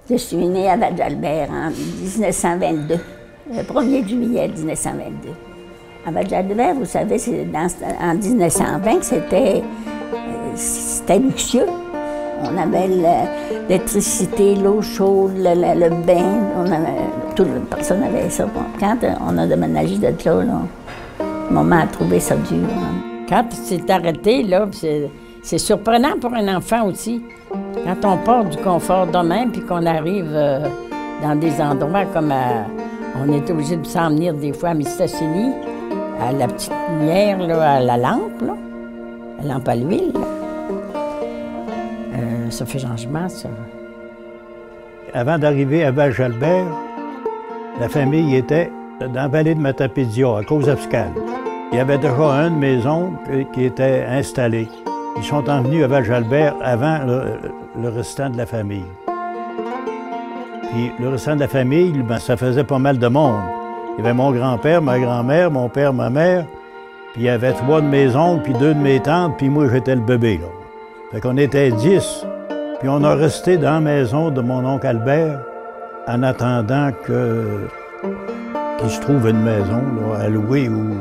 Je suis née à Val-Jalbert en 1922, le 1er juillet 1922. À Val-Jalbert, vous savez, en 1920, c'était luxueux. On avait l'électricité, l'eau chaude, le bain, personne n'avait ça. Quand on a déménagé de là, maman a trouvé ça dur. Quand c'est arrêté, là, c'est surprenant pour un enfant aussi. Quand on part du confort de même, puis qu'on arrive dans des endroits comme on est obligé de s'en venir des fois à Mistassini, à la petite lumière, là, à la lampe, là, la lampe à l'huile. Ça fait changement, ça. Avant d'arriver à Val-Jalbert, la famille était dans la vallée de Matapédia, à Cause-Abscale. Il y avait déjà une maison qui était installée. Ils sont venus à Val-Jalbert avant le restant de la famille. Puis le restant de la famille, ben, ça faisait pas mal de monde. Il y avait mon grand-père, ma grand-mère, mon père, ma mère, puis il y avait 3 de mes oncles, puis 2 de mes tantes, puis moi, j'étais le bébé, là. Fait qu'on était 10, puis on a resté dans la maison de mon oncle Albert en attendant qu'il se trouve une maison là, à louer ou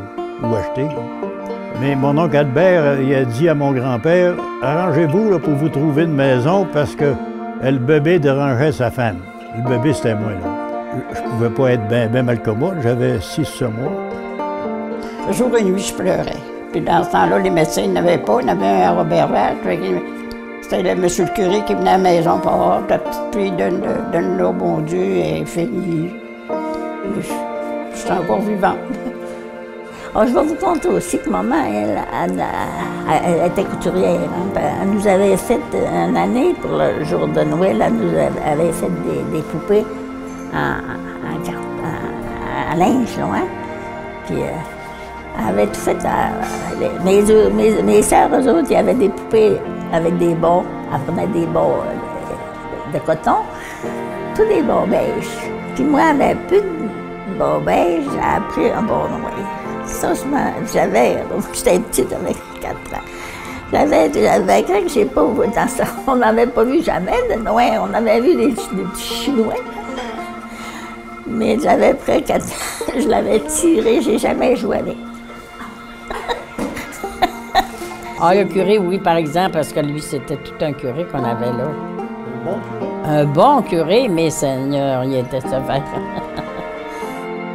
acheter. Là. Mais mon oncle Albert, il a dit à mon grand-père, « Arrangez-vous là, pour vous trouver une maison parce que le bébé dérangeait sa femme. » Le bébé, c'était moi, là. Je pouvais pas être bien malcommode, j'avais 6 mois. Jour et nuit, je pleurais. Puis dans ce temps-là, les médecins n'avaient pas, il y en avait un à Robert-Val. C'était monsieur le curé qui venait à la maison pour voir ta petite fille, donne-le au bon Dieu, et fini. Je suis encore vivante. Alors, je vais vous conter aussi que maman, elle était couturière. Hein. Elle nous avait fait une année, pour le jour de Noël, elle nous avait fait des poupées en linge, là, hein. Puis elle avait tout fait. Mes sœurs, eux autres, il y avait des poupées avec des bas. Elle prenait des bas de coton, tous des bas beiges. Puis moi, elle n'avait plus de bas beiges, j'ai appris un bas noir. Ça, j'avais, j'étais petite avec 4 ans. J'avais cru que j'ai pas vu dans ça. On n'avait pas vu jamais de noir. On avait vu des petits chinois. Mais j'avais pris 4 ans. Je l'avais tiré, j'ai jamais joué avec. Ah, le curé, oui, par exemple, parce que lui, c'était tout un curé qu'on avait là. Un bon curé, mais Seigneur, il était sévère.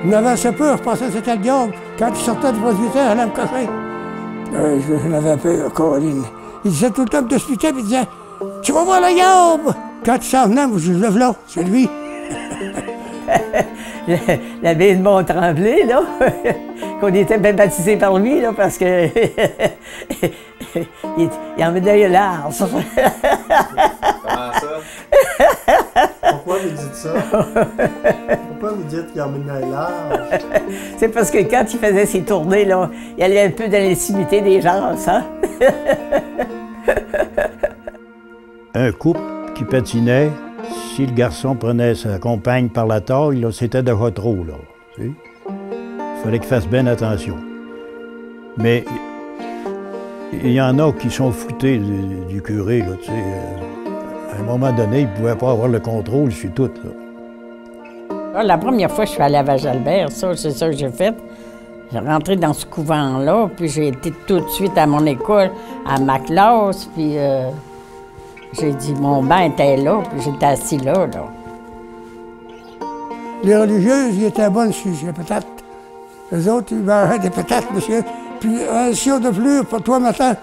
Il avait assez peur, je pensais que c'était le diable. Quand il sortait du presbytère, il allait me cacher. Je l'avais peur, Caroline. Il disait tout le temps, il me t'expliquait, puis il disait « Tu vas voir le diable! » Quand il s'en venait, je le là, c'est lui. L'abbé de Mont-Tremblay, là, qu'on était bien baptisé par lui, là, parce que il en médaille large. Comment ça? Pourquoi vous dites ça? Pourquoi vous dites qu'il en médaille large? C'est parce que quand il faisait ses tournées, là, il allait un peu dans l'intimité des gens, ça. Un couple qui patinait, si le garçon prenait sa compagne par la taille, c'était déjà trop, là. Tu sais? Il fallait qu'il fasse bien attention. Mais il y en a qui sont foutés du curé, là, tu sais. À un moment donné, il ne pouvait pas avoir le contrôle sur tout, là. La première fois que je suis allée à Val-Jalbert, c'est ça que j'ai fait. J'ai rentré dans ce couvent-là, puis j'ai été tout de suite à mon école, à ma classe, puis j'ai dit, mon banc était là, puis j'étais assis là. Les religieuses, ils étaient bonnes sur les patates. Les autres, ils mangeaient des patates, monsieur. Puis un sirop de fleur pour toi matin,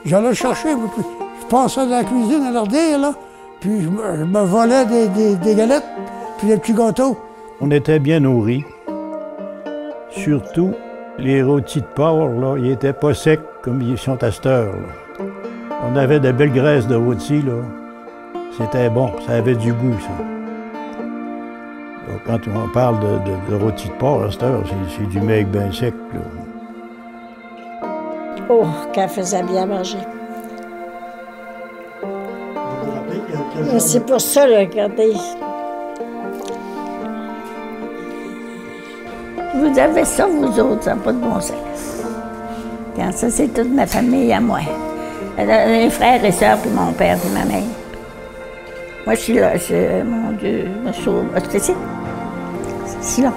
j'allais le chercher, puis je passais dans la cuisine à leur dire, là, puis je me volais des galettes, puis des petits gâteaux. On était bien nourris. Surtout, les rôtis de porc, là, ils n'étaient pas secs comme ils sont à cette heure, là. On avait de belles graisses de rôtis, là. C'était bon, ça avait du goût, ça. Donc, quand on parle de rôtis de porc à cette heure, c'est du maigre bien sec, là. Oh, qu'elle faisait bien manger. C'est pour ça, là, regardez. Vous avez ça, vous autres, ça n'a pas de bon sens. Quand ça, c'est toute ma famille à moi. Les frères et sœurs, puis mon père, puis ma mère. Moi, je suis là. Mon Dieu, je me sauve. C'est ici. C'est ici, là.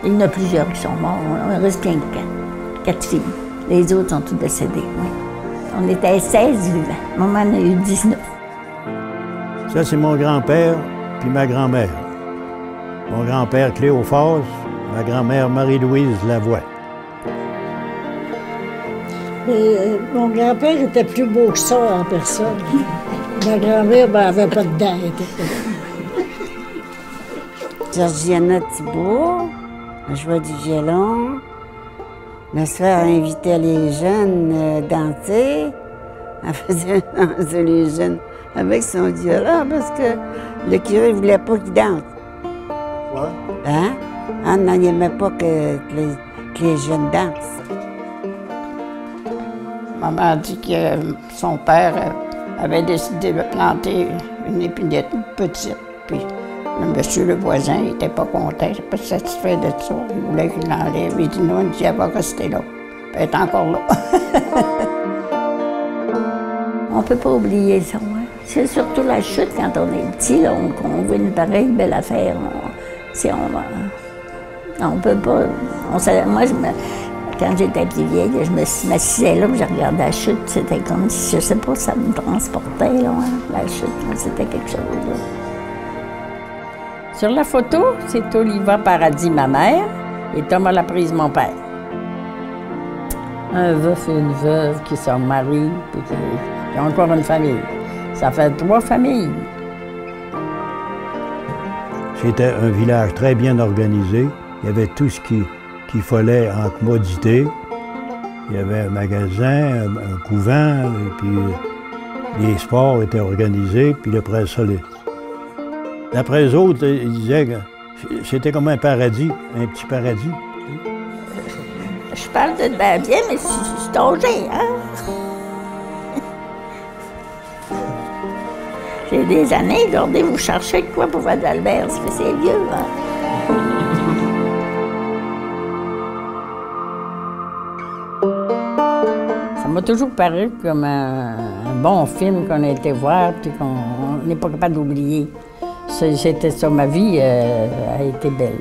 Il y en a plusieurs qui sont morts. On reste bien que 4 filles. Les autres sont tous décédés, oui. On était 16 vivants. Maman en a eu 19. Ça, c'est mon grand-père puis ma grand-mère. Mon grand-père Cléophas, ma grand-mère Marie-Louise Lavoie. Mon grand-père était plus beau que ça en personne. Ma grand-mère n'avait pas de dents. Georgiana Thibault, elle jouait du violon. Le soir, elle invitait les jeunes danser. Elle faisait danser les jeunes avec son violon parce que le curé ne voulait pas qu'ils dansent. Ouais. Hein? On n'aimait pas que les jeunes dansent. Maman a dit que son père avait décidé de planter une épinette petite. Puis le monsieur, le voisin, il n'était pas content, il n'était pas satisfait de ça. Il voulait qu'il l'enlève. Il dit non, elle va rester là. Elle est encore là. On ne peut pas oublier ça, hein. C'est surtout la chute quand on est petit, là, qu'on voit une pareille belle affaire. On peut pas. Moi, quand j'étais plus vieille, je m'assisais là, puis je regardais la chute. C'était comme si, je sais pas, ça me transportait, là, hein, la chute. C'était quelque chose, là. Sur la photo, c'est Oliva Paradis, ma mère, et Thomas Laprise, mon père. Un veuf et une veuve qui se marient, puis qui ont encore une famille. Ça fait 3 familles. C'était un village très bien organisé. Il y avait tout ce qu'il fallait en commodité. Il y avait un magasin, un couvent, et puis les sports étaient organisés, puis après ça, d'après eux autres, ils disaient que c'était comme un paradis, un petit paradis. Je parle de bien, mais je suis âgée, hein? J'ai des années, regardez, vous cherchez quoi pour Val d'Albert, parce que c'est vieux, hein? Ça m'a toujours paru comme un bon film qu'on a été voir puis qu'on n'est pas capable d'oublier. C'était ça, ma vie a été belle.